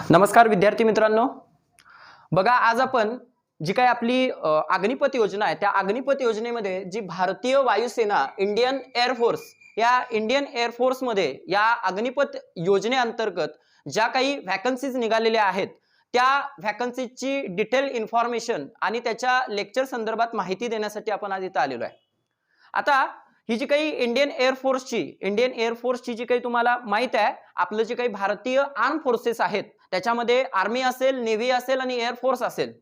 नमस्कार विद्यार्थी मित्रांनो, बघा आज आपण जी काही आपली अग्निपथ योजना आहे त्या अग्निपथ योजनेमध्ये जी भारतीय वायुसेना इंडियन एअरफोर्स या इंडियन एअरफोर्स मध्ये या अग्निपथ योजनेअंतर्गत ज्या काही व्हॅकन्सीज निघालेल्या आहेत त्या व्हॅकन्सीजची डिटेल इन्फॉर्मेशन आणि त्याच्या लेक्चर संदर्भात माहिती देण्यासाठी आपण आज इथं आलेलो आहे। आता ही जी काही इंडियन एअरफोर्सची जी काही तुम्हाला माहित आहे आपलं जे काही भारतीय आर्म फोर्सेस आहेत त्याच्यामध्ये आर्मी असेल, नेव्ही असेल आणि एअरफोर्स असेल,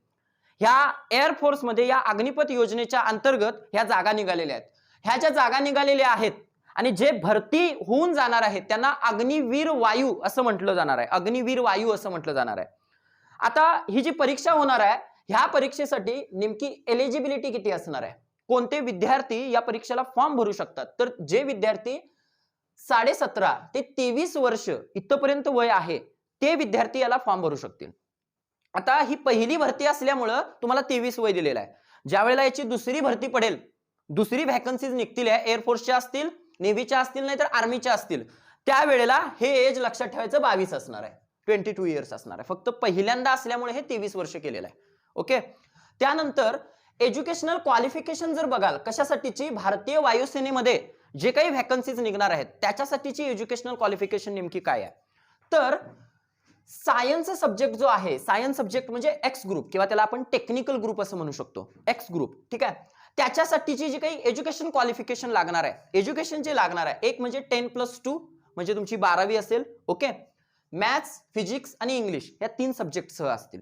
ह्या एअरफोर्स मध्ये या अग्निपथ योजनेच्या अंतर्गत ह्या जागा निघालेल्या आहेत। ह्या ज्या जागा निघालेल्या आहेत आणि जे भरती होऊन जाणार आहेत त्यांना अग्निवीर वायू असं म्हटलं जाणार आहे, अग्निवीर वायू असं म्हटलं जाणार आहे। आता ही जी परीक्षा होणार आहे ह्या परीक्षेसाठी नेमकी एलिजिबिलिटी किती असणार आहे, कोणते विद्यार्थी या परीक्षेला फॉर्म भरू शकतात, तर जे विद्यार्थी 17.5 ते 23 वर्ष इथपर्यंत वय आहे ते विद्यार्थी याला फॉर्म भरू शकतील। आता ही पहिली भरती असल्यामुळे तुम्हाला 23 वय दिलेलं आहे। ज्या वेळेला याची दुसरी भरती पडेल, दुसरी व्हॅकन्सीज निघतील एअरफोर्सच्या असतील, नेव्हीच्या असतील नाही तर आर्मीच्या असतील, त्यावेळेला हे एज लक्षात ठेवायचं 22 असणार आहे, 22 इयर्स असणार आहे। फक्त पहिल्यांदा असल्यामुळे हे 23 वर्ष केलेलं आहे। ओके, त्यानंतर एज्युकेशनल क्वालिफिकेशन जर बघाल कशासाठीची भारतीय वायुसेनेमध्ये जे काही व्हॅकन्सीज निघणार आहेत त्याच्यासाठीची एज्युकेशनल क्वालिफिकेशन नेमकी काय आहे, तर सायन्स सब्जेक्ट जो आहे, सायन्स सब्जेक्ट म्हणजे एक्स ग्रुप किंवा त्याला आपण टेक्निकल ग्रुप असं म्हणू शकतो, एक्स ग्रुप, ठीक आहे। त्याच्यासाठीची जी काही एज्युकेशन क्वालिफिकेशन लागणार आहे, एज्युकेशन जे लागणार आहे एक म्हणजे 10+2 म्हणजे तुमची 12वी असेल, ओके। मॅथ्स, फिजिक्स आणि इंग्लिश या 3 सब्जेक्टसह असतील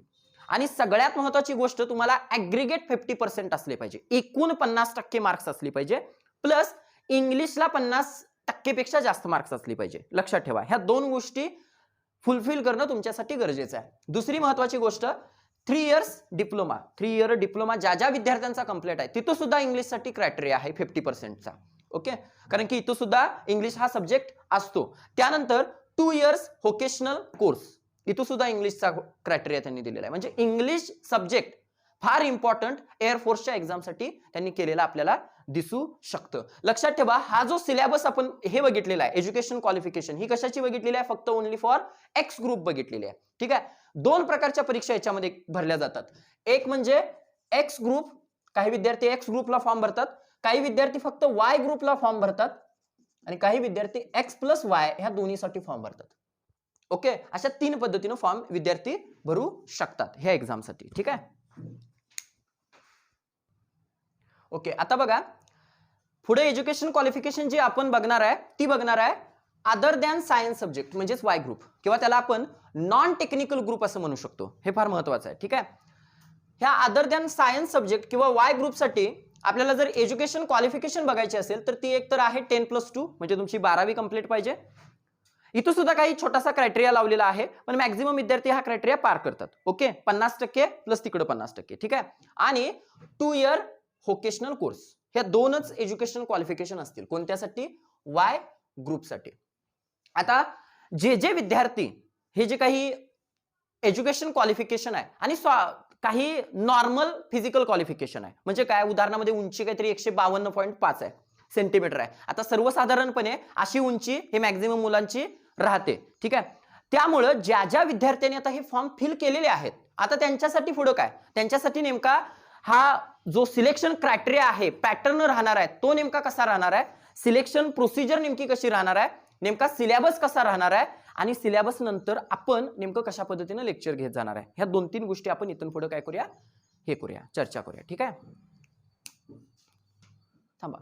आणि सगळ्यात महत्त्वाची गोष्ट तुम्हाला ऍग्रीगेट 50% असले पाहिजे, एकूण 50% मार्क्स असले पाहिजे, प्लस इंग्लिशला 50% पेक्षा जास्त मार्क्स असले पाहिजे। लक्षात ठेवा ह्या दोन गोष्टी फुलफिल करणं तुमच्यासाठी गरजेचं आहे। दुसरी महत्त्वाची गोष्ट 3 इयर्स डिप्लोमा, 3 इयर डिप्लोमा ज्या ज्या विद्यार्थ्यांचा कंप्लीट आहे तिथं सुद्धा इंग्लिशसाठी क्रायटेरिया आहे 50%चा, ओके, कारण की इथं सुद्धा इंग्लिश हा सब्जेक्ट असतो। त्यानंतर 2 इयर्स व्होकेशनल कोर्स, इथं सुद्धा इंग्लिशचा क्रायटेरिया त्यांनी दिलेला आहे, म्हणजे इंग्लिश सब्जेक्ट फार इम्पॉर्टंट एअरफोर्सच्या एक्झामसाठी त्यांनी केलेला आपल्याला दिसू शकतं। लक्षात ठेवा हा जो सिलेबस आपण हे बघितलेला आहे एज्युकेशन क्वालिफिकेशन ही कशाची बघितलेली आहे, फक्त ओनली फॉर एक्स ग्रुप बघितलेली आहे, ठीक आहे। 2 प्रकारच्या परीक्षा याच्यामध्ये भरल्या जातात, एक म्हणजे एक्स ग्रुप, काही विद्यार्थी एक्स ग्रुपला फॉर्म भरतात, काही विद्यार्थी फक्त वाय ग्रुपला फॉर्म भरतात आणि काही विद्यार्थी X+Y ह्या दोन्हीसाठी फॉर्म भरतात, ओके। अशा 3 पद्धतीने फॉर्म विद्यार्थी भरू शकतात ह्या एक्झामसाठी, ठीक आहे। ओके, आता बघा पुढे एज्युकेशन क्वालिफिकेशन जी आपण बघणार आहे ती बघणार आहे अदर दॅन सायन्स सब्जेक्ट म्हणजेच वाय ग्रुप किंवा त्याला आपण नॉन टेक्निकल ग्रुप असं म्हणू शकतो, हे फार महत्त्वाचं आहे, ठीक आहे। ह्या अदर दॅन सायन्स सब्जेक्ट किंवा वाय ग्रुपसाठी आपल्याला जर एज्युकेशन क्वालिफिकेशन बघायची असेल तर ती एक तर आहे 10+2 म्हणजे तुमची 12वी कंप्लीट पाहिजे। इथं सुद्धा काही छोटासा क्रायटेरिया लावलेला आहे पण मॅक्झिमम विद्यार्थी हा क्रायटेरिया पार करतात, ओके, 50% प्लस तिकडे 50%, ठीक आहे। आणि 2 इयर व्होकेशनल कोर्स, ह्या 2च एज्युकेशनल क्वालिफिकेशन असतील कोणत्यासाठी, वाय ग्रुपसाठी। आता जे जे विद्यार्थी हे जे काही एज्युकेशन क्वालिफिकेशन आहे आणि काही नॉर्मल फिजिकल क्वालिफिकेशन आहे, म्हणजे काय, उदाहरणामध्ये उंची काहीतरी 152.5 आहे सेंटीमीटर आहे, आता सर्वसाधारणपणे अशी उंची हे मॅक्झिमम मुलांची राहते, ठीक आहे। त्यामुळे ज्या ज्या विद्यार्थ्यांनी आता हे फॉर्म फिल केलेले आहेत आता त्यांच्यासाठी पुढे काय, त्यांच्यासाठी नेमका हा जो सिलेक्शन क्रायटेरिया आहे पॅटर्न राहणार आहे तो नेमका कसा राहणार आहे, सिलेक्शन प्रोसिजर नेमकी कशी राहणार आहे, नेमका सिलेबस कसा राहणार आहे आणि सिलेबस नंतर आपण नेमकं कशा पद्धतीने लेक्चर घेत जाणार आहे, ह्या 2-3 गोष्टी आपण इथून पुढे काय करूया, हे करूया, चर्चा करूया, ठीक आहे। थांबा,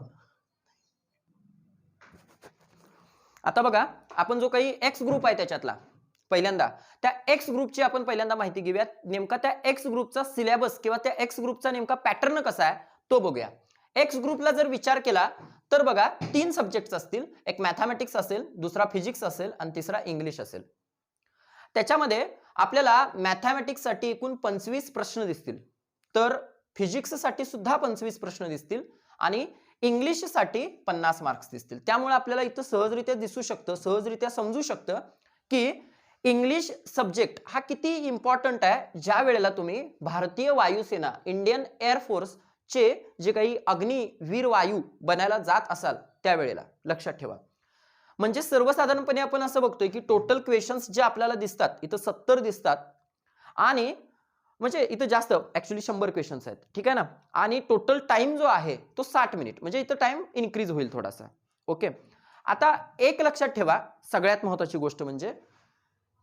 आता बघा आपण जो काही एक्स ग्रुप आहे त्याच्यातला पहिल्यांदा त्या एक्स ग्रुपची आपण पहिल्यांदा माहिती घेऊया, नेमका त्या एक्स ग्रुपचा सिलेबस किंवा त्या एक्स ग्रुपचा नेमका पॅटर्न कसा आहे तो बघूया। एक्स ग्रुपला जर विचार केला तर बघा 3 सब्जेक्ट्स असतील, एक मॅथमॅटिक्स असेल, दुसरा फिजिक्स असेल आणि तिसरा इंग्लिश असेल। त्याच्यामध्ये आपल्याला मॅथमॅटिक्स साठी एकूण 25 प्रश्न दिसतील, तर फिजिक्स साठी सुद्धा 25 प्रश्न दिसतील आणि इंग्लिश साठी 50 मार्क्स दिसतील। त्यामुळे आपल्याला इथं सहजरित्या दिसू शकतं, सहजरित्या समजू शकतं की इंग्लिश सब्जेक्ट हा किती इम्पॉर्टंट आहे ज्या वेळेला तुम्ही भारतीय वायुसेना इंडियन एअरफोर्स चे जे काही अग्निवीर वायू बनायला जात असाल त्यावेळेला, लक्षात ठेवा। म्हणजे सर्वसाधारणपणे आपण असं बघतोय की टोटल क्वेश्चन्स जे आपल्याला दिसतात इथं 70 दिसतात आणि म्हणजे इथं जास्त ऍक्च्युली 100 क्वेश्चन्स आहेत, ठीक आहे ना. आणि टोटल टाइम जो आहे तो 60 मिनिट, म्हणजे इथं टाइम इन्क्रीज होईल थोडासा. ओके, आता एक लक्षात ठेवा, सगळ्यात महत्वाची गोष्ट म्हणजे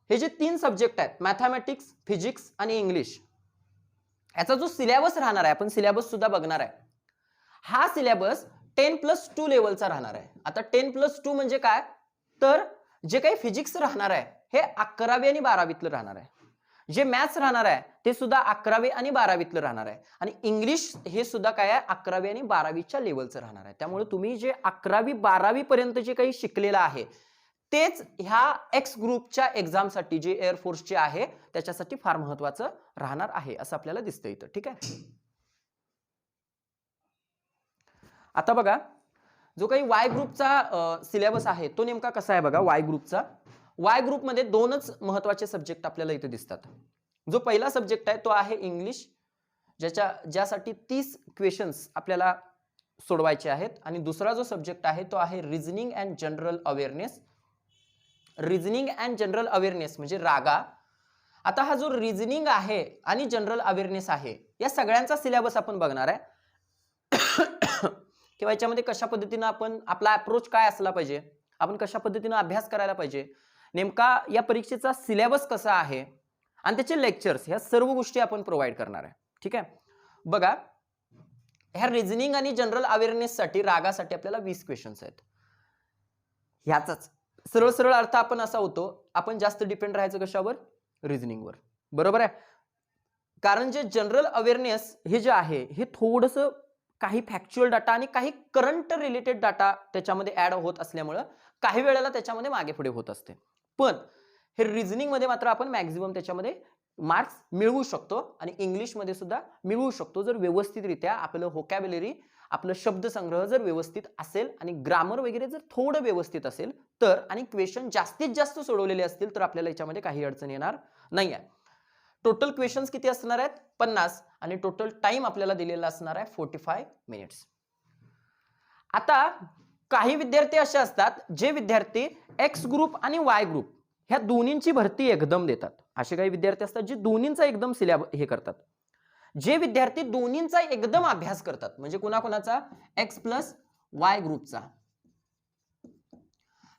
हे जे 3 सब्जेक्ट आहेत मॅथमॅटिक्स, फिजिक्स आणि इंग्लिश, याचा जो सिलेबस राहणार आहे, आपण सिलेबस सुद्धा बघणार आहे. हा सिलेबस 10+2 लेवलचा राहणार आहे. आता 10+2 म्हणजे काय, तर जे काही फिजिक्स राहणार आहे हे 11वी आणि 12वीतलं राहणार आहे. जे मॅथ्स राहणार आहे ते सुद्धा 11वी आणि 12वीतलं राहणार आहे. आणि इंग्लिश हे सुद्धा काय आहे, 11वी आणि 12वीच्या लेवलचं राहणार आहे. त्यामुळे तुम्ही जे 11वी 12वी पर्यंत जे काही शिकलेलं आहे तेच ह्या एक्स ग्रुपच्या एक्झामसाठी जे एअरफोर्सचे आहे त्याच्यासाठी फार महत्वाचं राहणार आहे असं आपल्याला दिसतं इथं, ठीक आहे. आता बघा, जो काही वाय ग्रुपचा सिलेबस आहे तो नेमका कसा आहे बघा. वाय ग्रुपचा, वाय ग्रुपमध्ये 2च महत्वाचे सब्जेक्ट आपल्याला इथे दिसतात. जो पहिला सब्जेक्ट आहे तो आहे इंग्लिश, ज्यासाठी 30 क्वेश्चन्स आपल्याला सोडवायचे आहेत. आणि दुसरा जो सब्जेक्ट आहे तो आहे reasoning and general awareness. Reasoning and general awareness म्हणजे रागा. आता हा जो रिझनिंग आहे आणि जनरल अवेअरनेस आहे या सगळ्यांचा सिलेबस आपण बघणार आहे किंवा याच्यामध्ये कशा पद्धतीने आपण आपला अप्रोच काय असला पाहिजे, आपण कशा पद्धतीने अभ्यास करायला पाहिजे, नेमका या परीक्षेचा सिलेबस कसा आहे आणि त्याचे लेक्चर्स, ह्या सर्व गोष्टी आपण प्रोव्हाइड करणार आहे, ठीक आहे. बघा, ह्या रिझनिंग आणि जनरल अवेअरनेस साठी रागासाठी आपल्याला 20 क्वेश्चन्स आहेत. ह्याचाच सरळ सरळ अर्थ आपण असा होतो, आपण जास्त डिपेंड राहायचं कशावर, रिझनिंगवर, बरोबर आहे. कारण जे जनरल अवेअरनेस हे जे आहे हे थोडंसं काही फॅक्च्युअल डाटा आणि काही करंट रिलेटेड डाटा त्याच्यामध्ये ऍड होत असल्यामुळे काही वेळेला त्याच्यामध्ये मागे पुढे होत असते. पण हे रिझनिंग मध्ये मात्र आपण मॅक्झिमम त्याच्यामध्ये मार्क्स मिळवू शकतो आणि इंग्लिश मध्ये सुद्धा मिळवू शकतो जर व्यवस्थितरित्या आपलं व्होकॅब्युलरी, आपलं शब्दसंग्रह जर व्यवस्थित असेल आणि ग्रामर वगैरे जर थोडं व्यवस्थित असेल तर, आणि क्वेश्चन जास्तीत जास्त सोडवलेले असतील तर आपल्याला याच्यामध्ये काही अडचण येणार नाही आहे. टोटल क्वेश्चन्स किती असणार आहेत, 50, आणि टोटल टाइम आपल्याला दिलेला असणार आहे 45 मिनिट्स. आता काही विद्यार्थी असे असतात जे विद्यार्थी एक्स ग्रुप आणि वाय ग्रुप ह्या दोन्हींची भरती एकदम देतात. असे काही विद्यार्थी असतात जे दोन्हींचा एकदम सिलेबस हे करतात. जे विद्यार्थी दोन्हींचा एकदम अभ्यास करतात, म्हणजे कुणाकुणाचा, एक्स प्लस वाय ग्रुपचा,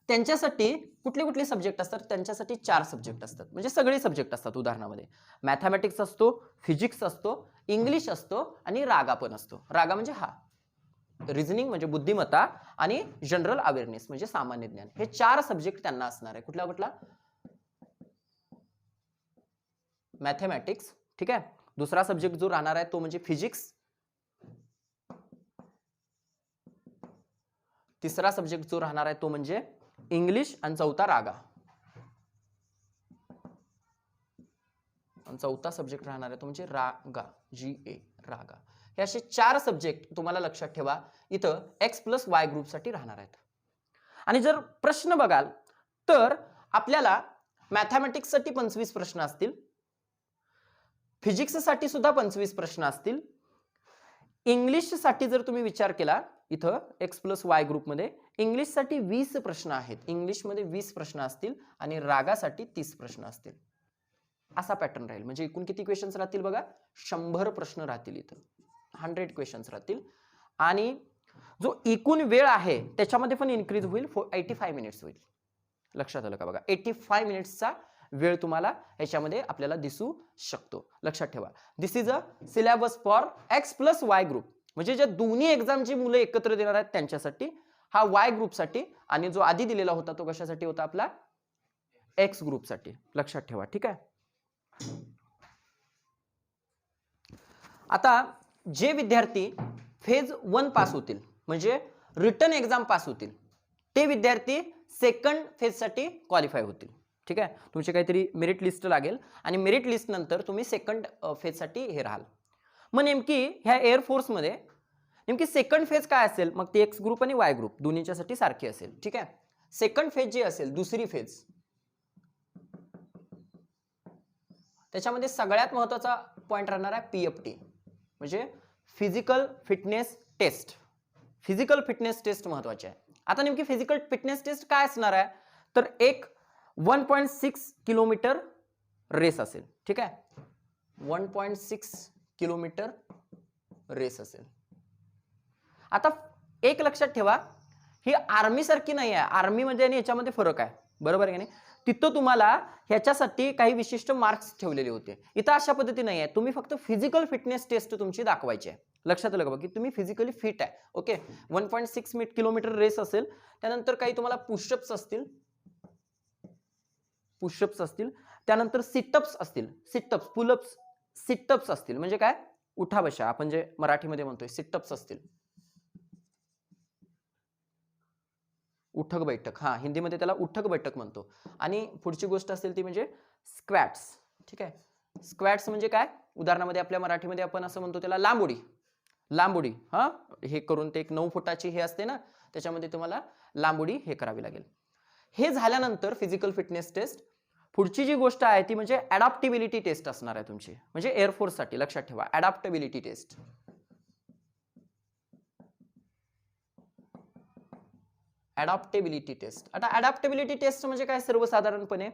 त्यांच्यासाठी कुठले कुठले सब्जेक्ट असतात, त्यांच्यासाठी 4 सब्जेक्ट असतात. म्हणजे सगळे सब्जेक्ट असतात. उदाहरणामध्ये मॅथमॅटिक्स असतो, फिजिक्स असतो, इंग्लिश असतो आणि रागा पण असतो. रागा म्हणजे हा रिझनिंग म्हणजे बुद्धिमत्ता आणि जनरल अवेअरनेस म्हणजे सामान्य ज्ञान. हे 4 सब्जेक्ट त्यांना असणार आहे. कुठला कुठला, मॅथमॅटिक्स, ठीक आहे. दुसरा सब्जेक्ट जो राहणार आहे तो म्हणजे फिजिक्स. तिसरा सब्जेक्ट जो राहणार आहे तो म्हणजे इंग्लिश आणि चौथा रागा. आणि चौथा सब्जेक्ट राहणार आहे तो म्हणजे रागा, GA, रागा. हे असे 4 सब्जेक्ट तुम्हाला लक्षात ठेवा इथं एक्स प्लस वाय ग्रुप साठी राहणार आहेत. आणि जर प्रश्न बघाल तर आपल्याला मॅथमॅटिक्स साठी 25 प्रश्न असतील, फिजिक्स साठी सुद्धा 25 प्रश्न असतील, इंग्लिश साठी जर तुम्ही विचार केला इथं एक्स प्लस वाय ग्रुपमध्ये इंग्लिश साठी 20 प्रश्न आहेत, इंग्लिश मध्ये 20 प्रश्न असतील आणि रागासाठी 30 प्रश्न असतील. असा पॅटर्न राहील. म्हणजे एकूण किती क्वेश्चन्स राहतील बघा, 100 प्रश्न राहतील इथं, 100 क्वेश्चन्स राहतील. आणि जो एकूण वेळ आहे त्याच्यामध्ये पण इन्क्रीज होईल, 85 मिनिट्स होईल. लक्षात आलं का बघा, 85 मिनिट्सचा वेळ तुम्हाला याच्यामध्ये आपल्याला दिसू शकतो. लक्षात ठेवा, this is a syllabus for X plus Y group. म्हणजे ज्या दोन्ही एक्झामची मुलं एकत्र देणार आहेत त्यांच्यासाठी, हा वाय ग्रुपसाठी, आणि जो आधी दिलेला होता तो कशासाठी होता आपला, एक्स ग्रुपसाठी. लक्षात ठेवा, ठीक आहे. आता जे विद्यार्थी फेज 1 पास होतील म्हणजे रिटन एक्झाम पास होतील ते विद्यार्थी सेकंड फेज साठी क्वालिफाय होतील, ठीक आहे. तुमची काहीतरी मेरिट लिस्ट लागेल आणि मेरिट लिस्ट नंतर तुम्ही सेकंड फेज साठी हे राहाल. मग नेमकी ह्या एअरफोर्स मध्ये नेमकी सेकंड फेज काय असेल, मग ती एक्स ग्रुप आणि वाय ग्रुप दोन्हीच्यासाठी सारखी असेल, ठीक आहे. सेकंड फेज जी असेल, दुसरी फेज, त्याच्यामध्ये सगळ्यात महत्त्वाचा पॉइंट राहणार आहे PFT म्हणजे physical fitness test. Physical fitness test महत्त्वाची आहे. आता नेमकी फिजिकल फिटनेस टेस्ट काय असणार आहे, तर एक 1.6 किलोमीटर रेस असेल. ठीक आहे, 1.6 किलोमीटर रेस असेल. आता एक लक्षात ठेवा, ही आर्मी सारखी नाही आहे. आर्मी मध्ये आणि याच्यामध्ये फरक आहे, बरोबर आहे की नाही. तिथं तुम्हाला ह्याच्यासाठी काही विशिष्ट मार्क्स ठेवलेले होते. इथं अशा पद्धती नाही आहे. तुम्ही फक्त फिजिकल फिटनेस टेस्ट तुमची दाखवायची आहे. लक्षात आलं का की तुम्ही फिजिकली फिट आहे. ओके, 1.6 किलोमीटर रेस असेल. त्यानंतर काही तुम्हाला पुशअप्स असतील, त्यानंतर सिटअप्स असतील, सिटअप्स पुलअप्स सिटअप्स असतील. म्हणजे काय, उठा बशा आपण जे मराठीमध्ये म्हणतोय, सिटअप्स असतील. उठक बैठक, हा हिंदीमध्ये त्याला उठक बैठक म्हणतो. आणि पुढची गोष्ट असेल ती म्हणजे स्क्वॅट्स. ठीक आहे, स्क्वॅट्स म्हणजे काय, उदाहरणामध्ये आपल्या मराठीमध्ये आपण असं म्हणतो त्याला लांबोडी. लांबोडी, हा हे करून ते एक 9 फुटाची हे असते ना, त्याच्यामध्ये तुम्हाला लांबोडी हे करावी लागेल. हे झाल्यानंतर फिजिकल फिटनेस टेस्ट, पुढची जी गोष्ट आहे ती म्हणजे अडॅप्टेबिलिटी टेस्ट असणार आहे तुमची, म्हणजे एअरफोर्स साठी. लक्षात ठेवा, अडॅप्टेबिलिटी टेस्ट. Adaptability test. आता अडॅप्टेबिलिटी टेस्ट म्हणजे काय, सर्वसाधारणपणे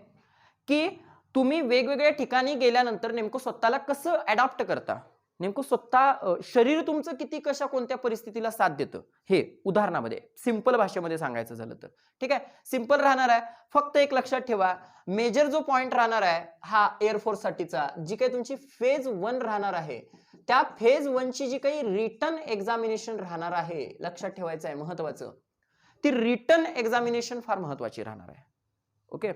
की तुम्ही वेगवेगळ्या ठिकाणी गेल्यानंतर नेमकं स्वतःला कसं अडॅप्ट करता, नेमकं स्वतः शरीर तुमचं किती कशा कोणत्या परिस्थितीला साथ देतं, हे उदाहरणामध्ये सिंपल भाषेमध्ये सांगायचं झालं तर. ठीक आहे, सिंपल राहणार आहे. फक्त एक लक्षात ठेवा, मेजर जो पॉइंट राहणार आहे हा एअरफोर्स साठीचा, जी काही तुमची फेज 1 राहणार आहे, त्या फेज 1 ची जी काही रिटन एक्झामिनेशन राहणार आहे, लक्षात ठेवायचं आहे, महत्वाचं, ती रिटन एक्झामिनेशन फार महत्वाची राहणार आहे. ओके,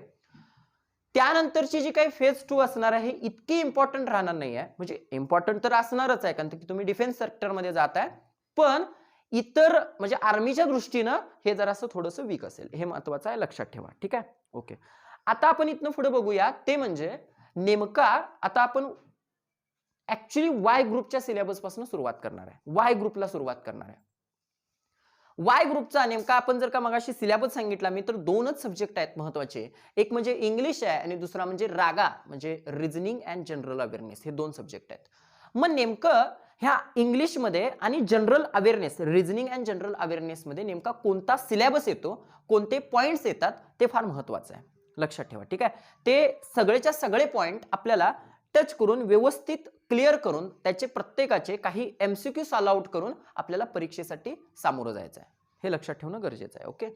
त्यानंतरची जी काही फेज 2 असणार आहे इतकी इम्पॉर्टंट राहणार नाही आहे. म्हणजे इम्पॉर्टंट तर असणारच आहे, कारण की तुम्ही डिफेन्स सेक्टरमध्ये जाताय, पण इतर म्हणजे आर्मीच्या दृष्टीनं हे जरासं थोडंसं वीक असेल, हे महत्वाचं आहे, लक्षात ठेवा. ठीक आहे, ओके. आता आपण इथनं पुढे बघूया, ते म्हणजे नेमका आता आपण ऍक्च्युली वाय ग्रुपच्या सिलेबस पासून सुरुवात करणार आहे. वाय ग्रुपला सुरुवात करणार आहे. वाय ग्रुपचा नेमका आपण जर का मगाशी सिलेबस सांगितला मी, तर 2च सब्जेक्ट आहेत महत्वाचे. एक म्हणजे इंग्लिश आहे आणि दुसरा म्हणजे रागा, म्हणजे रिझनिंग अँड जनरल अवेअरनेस. हे 2 सब्जेक्ट आहेत. मग नेमकं ह्या इंग्लिश मध्ये आणि general awareness, reasoning and general awareness मध्ये नेमका कोणता सिलेबस येतो, कोणते पॉइंट्स येतात, ते फार महत्वाचं आहे, लक्षात ठेवा. ठीक आहे, ते सगळेच्या सगळे पॉइंट आपल्याला टच करून व्यवस्थित क्लिअर करून त्याचे प्रत्येकाचे काही एमसीक्यू सॉल्व आउट करून आपल्याला परीक्षेसाठी सामोरं जायचं आहे, हे लक्षात ठेवणं गरजेचं आहे. ओके,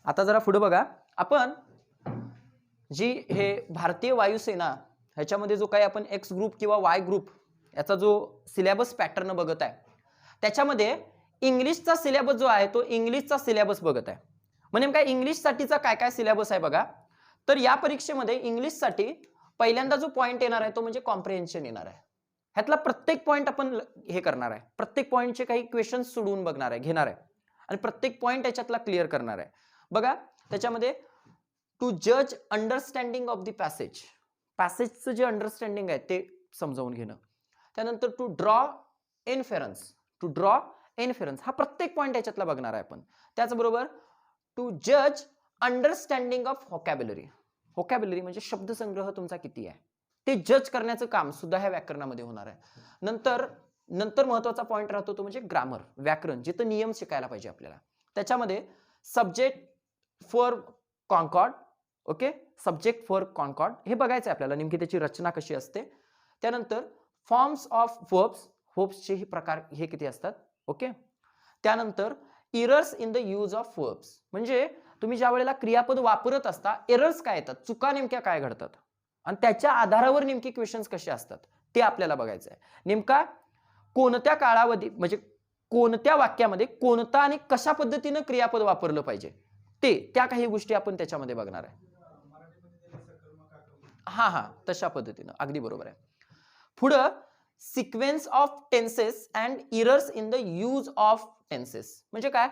आता जरा पुढे बघा, आपण जी हे भारतीय वायुसेना ह्याच्यामध्ये जो काही आपण एक्स ग्रुप किंवा वाय ग्रुप याचा जो सिलेबस पॅटर्न बघत आहे, त्याच्यामध्ये इंग्लिशचा सिलेबस जो आहे तो इंग्लिशचा सिलेबस बघत आहे. म्हणजे काय इंग्लिश साठीचा काय काय सिलेबस आहे बघा. तर या परीक्षेमध्ये इंग्लिश साठी पहिल्यांदा जो पॉइंट येणार आहे तो म्हणजे कॉम्प्रिहेन्शन येणार आहे. ह्यातला प्रत्येक पॉइंट आपण हे करणार आहे, प्रत्येक पॉइंटचे काही क्वेश्चन्स सोडवून बघणार आहे, घेणार आहे आणि प्रत्येक पॉइंट याच्यातला क्लिअर करणार आहे. बघा, त्याच्यामध्ये टू जज अंडरस्टँडिंग ऑफ द पॅसेज, पॅसेजचं जे अंडरस्टँडिंग आहे ते समजावून घेणं. त्यानंतर टू ड्रॉ इन्फेरन्स, टू ड्रॉ इन्फेरन्स हा प्रत्येक पॉइंट याच्यातला बघणार आहे आपण. त्याचबरोबर टू जज अंडरस्टँडिंग ऑफ व्होकॅब्युलरी, व्होकॅब्युलरी म्हणजे शब्दसंग्रह तुमचा किती आहे ते जज करण्याचं काम सुद्धा ह्या व्याकरणामध्ये होणार आहे. नंतर महत्वाचा पॉइंट राहतो तो म्हणजे ग्रामर, व्याकरण, जिथं नियम शिकायला पाहिजे आपल्याला. त्याच्यामध्ये subject for concord, okay, subject for concord हे बघायचं आहे आपल्याला, नेमकी त्याची रचना कशी असते. त्यानंतर फॉर्म्स ऑफ वर्ब्स, वर्ब्सचे हे प्रकार हे किती असतात. ओके, त्यानंतर errors in the use of verbs, म्हणजे तुम्ही ज्या वेळेला क्रियापद वापरत असता एरर्स काय येतात, चुका नेमक्या काय घडतात आणि त्याच्या आधारावर नेमकी क्वेश्चन्स कसे असतात ते आपल्याला बघायचं आहे. नेमका कोणत्या काळावधी म्हणजे कोणत्या वाक्यामध्ये कोणता आणि कशा पद्धतीने क्रियापद वापरलं पाहिजे त्या काही गोष्टी आपण त्याच्यामध्ये बघणार आहे. हा तशा पद्धतीनं, अगदी बरोबर आहे. पुढं sequence of tenses and errors in the use of tenses, म्हणजे काय,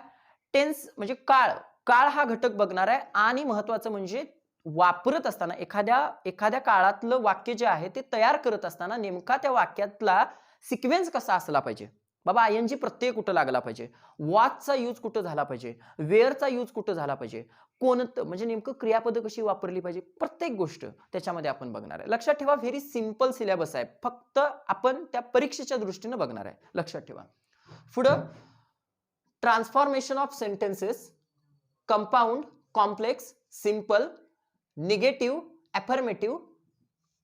टेन्स म्हणजे काळ हा घटक बघणार आहे. आणि महत्वाचं म्हणजे वापरत असताना एखाद्या काळातलं वाक्य जे आहे ते तयार करत असताना नेमका त्या वाक्यातला सिक्वेन्स कसा असला पाहिजे. बाबा आयएनजी प्रत्यय कुठं लागला पाहिजे, वॉचचा यूज कुठं झाला पाहिजे, वेअरचा यूज कुठं झाला पाहिजे, कोणतं म्हणजे नेमकं क्रियापद कशी वापरली पाहिजे, प्रत्येक गोष्ट त्याच्यामध्ये आपण बघणार आहे. लक्षात ठेवा, व्हेरी सिंपल सिलेबस आहे, फक्त आपण त्या परीक्षेच्या दृष्टीने बघणार आहे, लक्षात ठेवा. पुढं transformation of sentences, compound, complex, simple, negative, affirmative,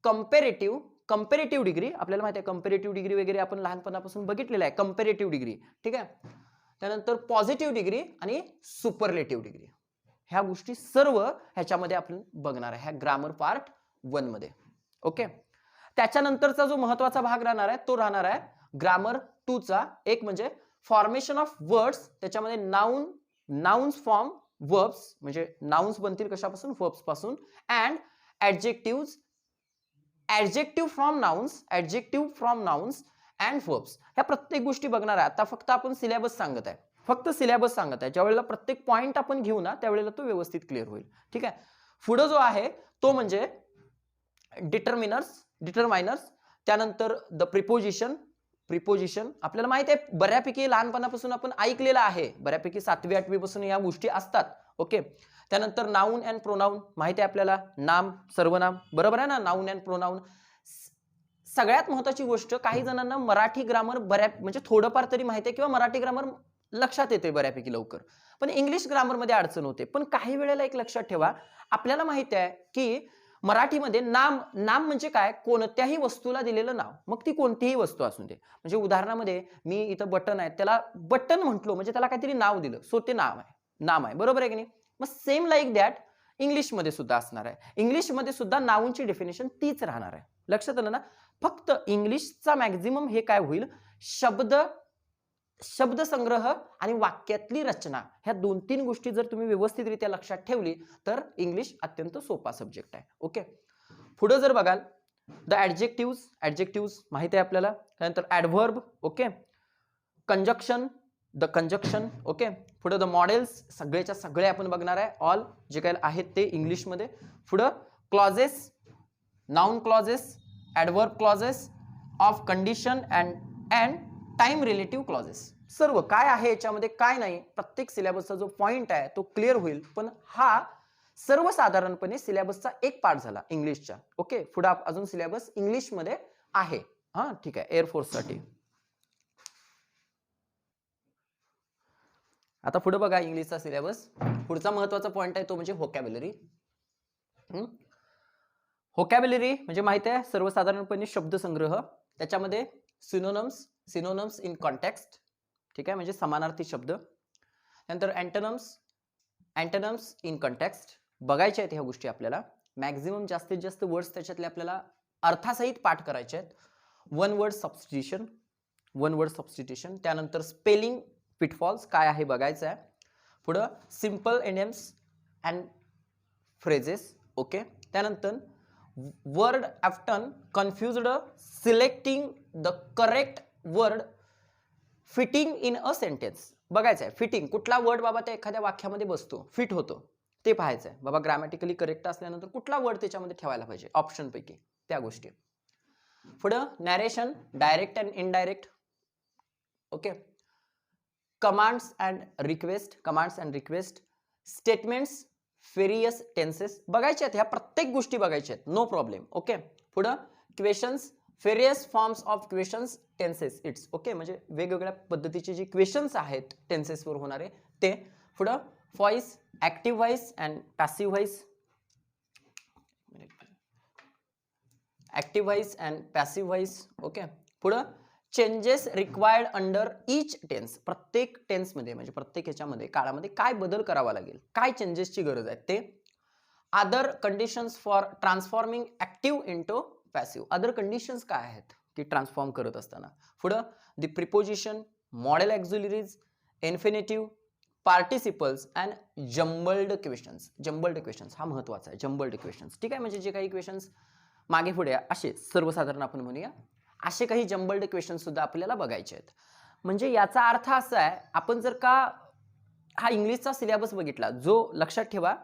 comparative degree, आपल्याला माहिती आहे कंपेरेटिव्ह डिग्री वगैरे आपण लहानपणापासून बघितलेलं आहे, कंपेरेटिव्ह डिग्री, ठीक आहे. त्यानंतर पॉझिटिव्ह डिग्री आणि सुपरलेटिव्ह डिग्री, ह्या गोष्टी सर्व ह्याच्यामध्ये आपण बघणार आहे ह्या ग्रामर पार्ट 1 मध्ये. ओके. त्याच्यानंतरचा जो महत्वाचा भाग राहणार आहे तो राहणार आहे ग्रामर 2 चा, एक म्हणजे फॉर्मेशन ऑफ वर्ड्स, त्याच्यामध्ये नाउन्स फॉर्म वर्ब्स, म्हणजे नाउन्स बनतील कशापासून, वर्ब्स पासून, and adjective from nouns and verbs, ह्या प्रत्येक गोष्टी बघणार आहे. आता फक्त आपण सिलेबस सांगत आहे, ज्या वेळेला प्रत्येक पॉइंट आपण घेऊ ना त्यावेळेला तो व्यवस्थित क्लिअर होईल, ठीक आहे. पुढे जो आहे तो म्हणजे डिटरमायनर्स, त्यानंतर द प्रिपोजिशन आपल्याला माहिती आहे बऱ्यापैकी लहानपणापासून आपण ऐकलेलं आहे, बऱ्यापैकी 7वी 8वी पासून या गोष्टी असतात. ओके. त्यानंतर नाउन अँड प्रोनाउन माहिती आहे आपल्याला, नाम सर्वनाम, बरोबर आहे ना, नाउन अँड प्रोनाउन. सगळ्यात महत्वाची गोष्ट, काही जणांना मराठी ग्रामर म्हणजे थोडंफार तरी माहिती आहे किंवा मराठी ग्रामर लक्षात येते बऱ्यापैकी लवकर, पण इंग्लिश ग्रामर मध्ये अडचण होते. पण काही वेळेला एक लक्षात ठेवा, आपल्याला माहिती आहे की मराठीमध्ये नाम म्हणजे काय, कोणत्याही वस्तूला दिलेलं नाव, मग ती कोणतीही वस्तू असू दे. म्हणजे उदाहरणामध्ये मी इथं बटन आहे, त्याला बटन म्हटलो म्हणजे त्याला काहीतरी नाव दिलं, सो ते नाम आहे, बरोबर आहे की नाही. मग सेम लाईक दॅट इंग्लिश मध्ये सुद्धा असणार आहे. इंग्लिश मध्ये सुद्धा नाउनची डेफिनेशन तीच राहणार आहे. लक्षात आलं ना. फक्त इंग्लिशचा मॅक्झिमम हे काय होईल, शब्दसंग्रह आणि वाक्यातली रचना, ह्या 2-3 गोष्टी जर तुम्ही व्यवस्थितरित्या लक्षात ठेवली तर इंग्लिश अत्यंत सोपा सब्जेक्ट आहे. ओके. पुढे जर बघाल द ऍडजेक्टिव्ह माहिती आहे आपल्याला, त्यानंतर ऍडव्हर्ब, ओके, कंजक्शन, ओके. पुढे द मॉडेल्स, सगळेच्या सगळे आपण बघणार आहे, ऑल जे काही आहेत ते इंग्लिशमध्ये. पुढे clauses, noun clauses, adverb clauses, of condition and time relative clauses, सर्व काय आहे याच्यामध्ये काय नाही, प्रत्येक सिलेबसचा जो पॉइंट आहे तो क्लिअर होईल. पण हा सर्वसाधारणपणे सिलेबसचा एक पार्ट झाला इंग्लिशचा. ओके. पुढे अजून सिलेबस इंग्लिश मध्ये आहे, हा ठीक आहे, एअरफोर्स साठी. आता पुढे बघा इंग्लिशचा सिलेबस, पुढचा महत्वाचा पॉइंट आहे तो म्हणजे व्होकॅब्युलरी. व्होकॅब्युलरी म्हणजे माहिती आहे सर्वसाधारणपणे शब्दसंग्रह, त्याच्यामध्ये सिनोनम्स इन कॉन्टेक्स्ट, ठीक आहे, म्हणजे समानार्थी शब्द. नंतर अँटोनम्स इन कॉन्टेक्स्ट बघायचे आहेत ह्या गोष्टी आपल्याला. मॅक्झिमम जास्तीत जास्त वर्ड्स त्याच्यातले आपल्याला अर्थासहित पाठ करायचे आहेत. वन वर्ड सबस्टिट्यूशन, त्यानंतर स्पेलिंग पिटफॉल्स काय आहे बघायचं आहे. पुढं simple idioms and phrases, okay. त्यानंतर word often confused selecting the correct word fitting in a sentence बघायचं आहे. फिटिंग, कुठला वर्ड बाबा त्या एखाद्या वाक्यामध्ये बसतो, फिट होतो, ते पाहायचं आहे. बाबा ग्रामॅटिकली करेक्ट असल्यानंतर कुठला वर्ड त्याच्यामध्ये ठेवायला पाहिजे ऑप्शन पैकी, त्या गोष्टी. पुढं narration, direct and indirect, okay. Commands and request, statements, various tenses बघायचे आहेत. ह्या प्रत्येक गोष्टी बघायच्या आहेत, नो प्रॉब्लेम. ओके. पुढं questions, various forms of questions, tenses, it's okay, म्हणजे वेगवेगळ्या पद्धतीचे जे क्वेश्चन्स आहेत टेन्सेसवर होणारे ते. पुढं voice, active voice and passive voice, okay. पुढं changes required under each tense, प्रत्येक टेन्समध्ये म्हणजे प्रत्येक ह्याच्यामध्ये काळामध्ये काय बदल करावा लागेल, काय चेंजेसची गरज आहे ते. Other conditions for transforming active into passive, other conditions काय आहेत की ट्रान्सफॉर्म करत असताना. पुढं the preposition, model auxiliaries, infinitive, participles and jumbled questions हा महत्वाचा आहे. जम्बल्ड क्वेश्चन्स, ठीक आहे, म्हणजे जे काही क्वेश्चन्स मागे पुढे असे सर्वसाधारण आपण म्हणूया, असे काही जम्बल्ड क्वेश्चन सुद्धा आपल्याला बघायचे आहेत. म्हणजे याचा अर्थ असा आहे, आपण जर का हा इंग्लिशचा सिलेबस बघितला, जो लक्षात ठेवा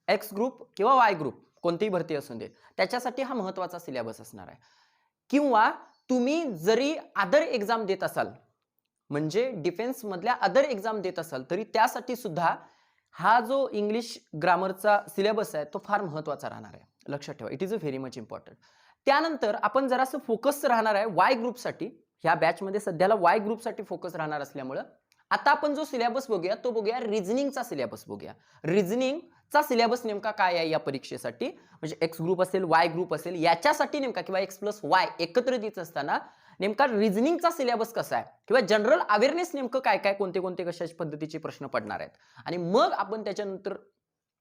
एक्स ग्रुप किंवा वाय ग्रुप कोणतीही भरती असू दे त्याच्यासाठी हा महत्वाचा सिलेबस असणार आहे. किंवा तुम्ही जरी अदर एक्झाम देत असाल, म्हणजे डिफेन्स मधल्या अदर एक्झाम देत असाल, तरी त्यासाठी सुद्धा हा जो इंग्लिश ग्रामरचा सिलेबस आहे तो फार महत्वाचा राहणार आहे. लक्षात ठेवा, it is a very much important. त्यानंतर आपण जरासं फोकस राहणार आहे वाय ग्रुपसाठी. ह्या बॅचमध्ये सध्याला वाय ग्रुपसाठी फोकस राहणार असल्यामुळं आता आपण जो सिलेबस बघूया तो बघूया रिझनिंगचा सिलेबस बघूया. रिझनिंगचा सिलेबस नेमका काय आहे या परीक्षेसाठी, म्हणजे एक्स ग्रुप असेल, वाय ग्रुप असेल, याच्यासाठी नेमका किंवा एक्स प्लस वाय एकत्र द्यायचं असताना नेमका रिझनिंगचा सिलेबस कसा आहे किंवा जनरल अवेअरनेस नेमकं काय काय कोणते कोणते कशा पद्धतीचे प्रश्न पडणार आहेत, आणि मग आपण त्याच्यानंतर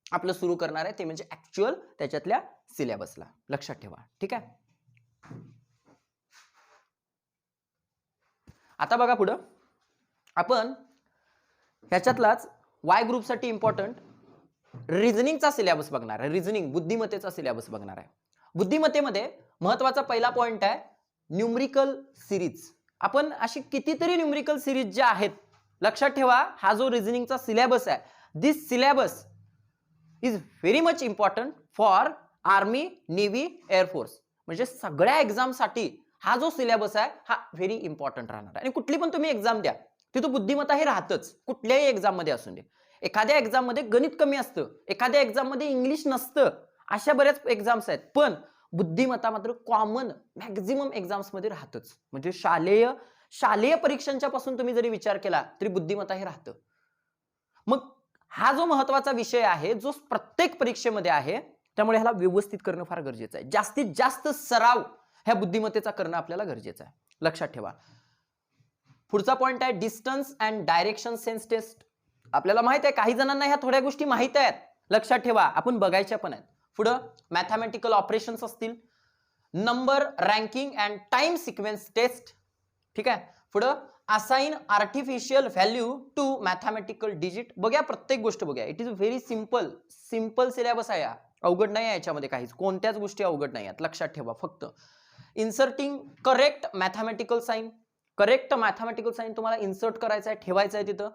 आपलं सुरू करणार आहे ते म्हणजे ऍक्च्युअल त्याच्यातल्या सिलेबसला. लक्षात ठेवा, ठीक आहे. आता बघा पुढं आपण ह्याच्यातलाच वाय ग्रुपसाठी इम्पॉर्टंट रिझनिंगचा सिलेबस बघणार आहे. रिझनिंग बुद्धिमत्तेचा सिलेबस बघणार आहे. बुद्धिमत्तेमध्ये महत्वाचा पहिला पॉइंट आहे न्यूमरिकल सिरीज. आपण अशी कितीतरी न्यूमरिकल सिरीज ज्या आहेत, लक्षात ठेवा हा जो रिझनिंगचा सिलेबस आहे, this syllabus is very much important for army, navy, air force. म्हणजे सगळ्या एक्झामसाठी हा जो सिलेबस आहे हा व्हेरी इम्पॉर्टंट राहणार आहे. आणि कुठली पण तुम्ही एक्झाम द्या तिथं बुद्धिमत्ता हे राहतच, कुठल्याही एक्झाम मध्ये असून दे. एखाद्या एक्झाम मध्ये गणित कमी असतं, एखाद्या एक्झाम मध्ये इंग्लिश नसतं, अशा बऱ्याच एक्झाम्स आहेत, पण बुद्धिमत्ता मात्र कॉमन मॅक्झिमम एक्झाम्स मध्ये राहतच. म्हणजे शालेय परीक्षांच्या पासून तुम्ही जरी विचार केला तरी बुद्धिमत्ता हे राहतं. मग हा जो महत्वाचा विषय आहे जो प्रत्येक परीक्षेमध्ये आहे, त्यामुळे ह्याला व्यवस्थित करणं फार गरजेचं आहे. जास्तीत जास्त सराव ह्या बुद्धिमत्तेचा करणं आपल्याला गरजेचं आहे. लक्षात ठेवा. पुढचा पॉइंट आहे distance and direction sense test. आपल्याला माहित आहे काही जणांना ह्या थोड्या गोष्टी माहित आहेत, लक्षात ठेवा आपण बघायच्या पण आहेत. पुढं मॅथमॅटिकल ऑपरेशन्स असतील, number ranking and time sequence test, ठीक आहे. पुढं assign artificial value to mathematical digit. बघा प्रत्येक गोष्ट बघा, it is very simple syllabus आहे. अवघड नाही आहे याच्यामध्ये, काहीच कोणत्याच गोष्टी अवघड नाही आहेत. लक्षात ठेवा. फक्त inserting correct mathematical sign. Correct mathematical sign तुम्हाला इन्सर्ट करायचं आहे, ठेवायचं आहे तिथं.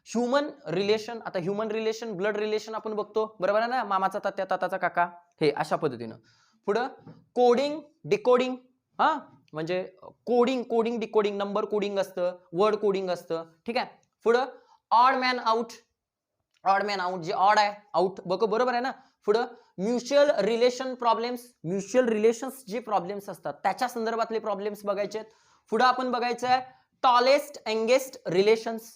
ह्युमन रिलेशन, आता ह्युमन रिलेशन ब्लड रिलेशन आपण बघतो, बरोबर आहे ना, मामाचा तात्या ताताचा काका, हे अशा पद्धतीनं. पुढं कोडिंग डिकोडिंग, हा म्हणजे कोडिंग डिकोडिंग, नंबर कोडिंग असतं, वर्ड कोडिंग असतं, ठीक आहे. पुढं ऑड मॅन आउट जे ऑड आहे आउट बरोबर आहे ना. पुढं mutual relation problems, mutual relations जे प्रॉब्लेम्स असतात त्याच्या संदर्भातले प्रॉब्लेम्स बघायचे. पुढं आपण बघायचं आहे टॉलेस्ट यंगेस्ट रिलेशन्स,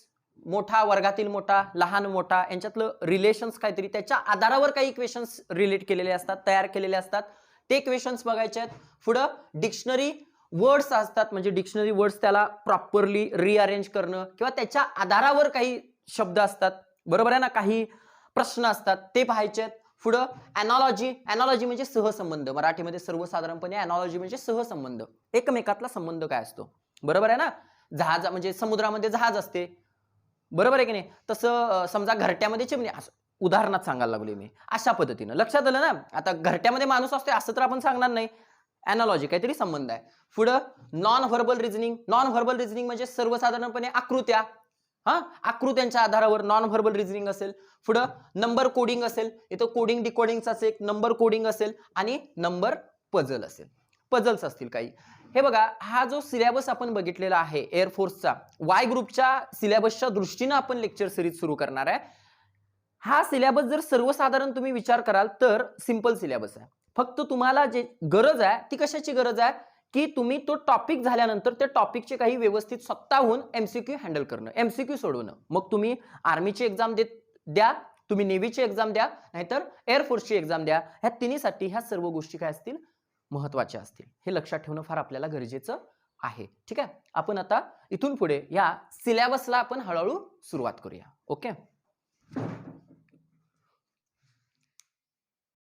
मोठा वर्गातील मोठा, लहान मोठा यांच्यातलं रिलेशन्स काहीतरी, त्याच्या आधारावर काही क्वेश्चन्स रिलेट केलेले असतात, तयार केलेले असतात, ते क्वेश्चन्स बघायचे आहेत. पुढं डिक्शनरी वर्ड्स असतात, म्हणजे डिक्शनरी वर्ड्स त्याला प्रॉपरली रिअरेंज करणं किंवा त्याच्या आधारावर काही शब्द असतात, बरोबर आहे ना, काही प्रश्न असतात, ते पाहायचे आहेत. पुढं अॅनॉलॉजी म्हणजे सहसंबंध, मराठीमध्ये सर्वसाधारणपणे अॅनॉलॉजी म्हणजे सहसंबंध, एकमेकातला संबंध काय असतो, बरोबर आहे ना. जहाज म्हणजे समुद्रामध्ये जहाज असते, बरोबर आहे की नाही, तसं समजा घरट्यामध्ये चिमणी, उदाहरणात सांगायला लागलोय मी, अशा पद्धतीनं. लक्षात आलं ना. आता घरट्यामध्ये माणूस असतो असं तर आपण सांगणार नाही, अॅनॉलॉजी काहीतरी संबंध आहे. पुढं नॉन व्हर्बल रिझनिंग म्हणजे सर्वसाधारणपणे आकृत्या, हा आकृत्यांच्या आधारावर नॉन व्हर्बल रिझनिंग असेल. पुढं नंबर कोडिंग असेल, इथं कोडिंग डिकोडिंगचा एक नंबर कोडिंग असेल आणि नंबर पझल्स असतील काही. हे बघा हा जो सिलेबस आपण बघितलेला आहे एअरफोर्सचा वाय ग्रुपच्या सिलेबसच्या दृष्टीनं आपण लेक्चर सिरीज सुरू करणार आहे. हा सिलेबस जर सर्वसाधारण तुम्ही विचार कराल तर सिंपल सिलेबस आहे. फक्त तुम्हाला जे गरज आहे ती कशाची गरज आहे की तुम्ही तो टॉपिक झाल्यानंतर त्या टॉपिकचे काही व्यवस्थित स्वतःहून एमसीक्यू हँडल करणं, एमसीक्यू सोडवणं. मग तुम्ही आर्मीची एक्झाम द्या, तुम्ही नेव्हीची एक्झाम द्या, नाहीतर एअरफोर्सची एक्झाम द्या, ह्या तिन्हीसाठी ह्या सर्व गोष्टी काय असतील, महत्वाच्या असतील. हे लक्षात ठेवणं फार आपल्याला गरजेचं आहे. ठीक आहे. आपण आता इथून पुढे या सिलेबसला आपण हळूहळू सुरुवात करूया. ओके.